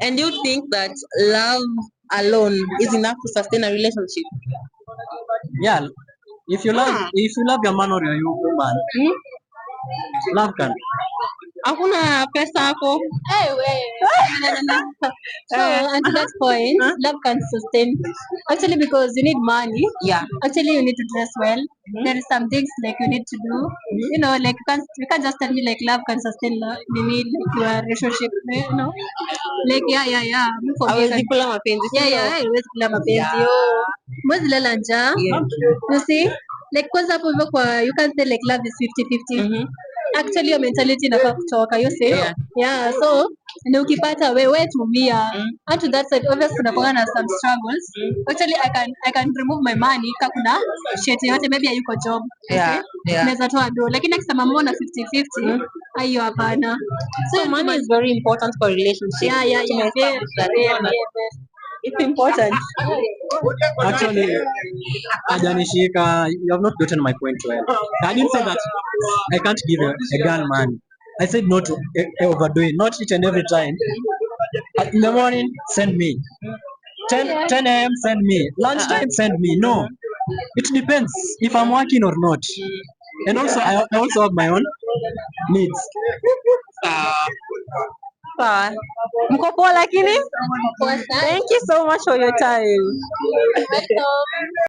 And you think that love alone is enough to sustain a relationship? Yeah, if you love your man or your woman, love can. Hakuna pesa hapo. So, and to that point, love can sustain. Actually, because you need money. Yeah. Actually, you need to dress well. There is some things like you need to do. You know, like you can't just tell me like love can sustain. You need like your relationship. You know, like yeah. For me, Hawezi kula mapenzi. huwezi kula mapenzi yo, huwezi lala njaa. You see, like kwanza hapo hivyo kwa you can say like love is 50-50. Actually your mentality inafaa kutoka, you see. Yeah, so ni ukipata wewe tumia. And to that side obviously kunakuwa na some struggles. Actually I can remove my money kama kuna shit yote maybe hayuko job. Yeah. Naweza toa do, lakini akisema mbona 50-50 hiyo hapana. So money is very important for relationship. Yeah. It's important. Actually, Ajanishika, you have not gotten my point well. I didn't say that I can't give a girl money. I said not to overdo it, not each and every time. In the morning, send me. 10 a.m. send me. Lunchtime, send me. No, it depends if I'm working or not. And also, I also have my own needs. Sawa. Mko poa lakini? Thank you so much for your time.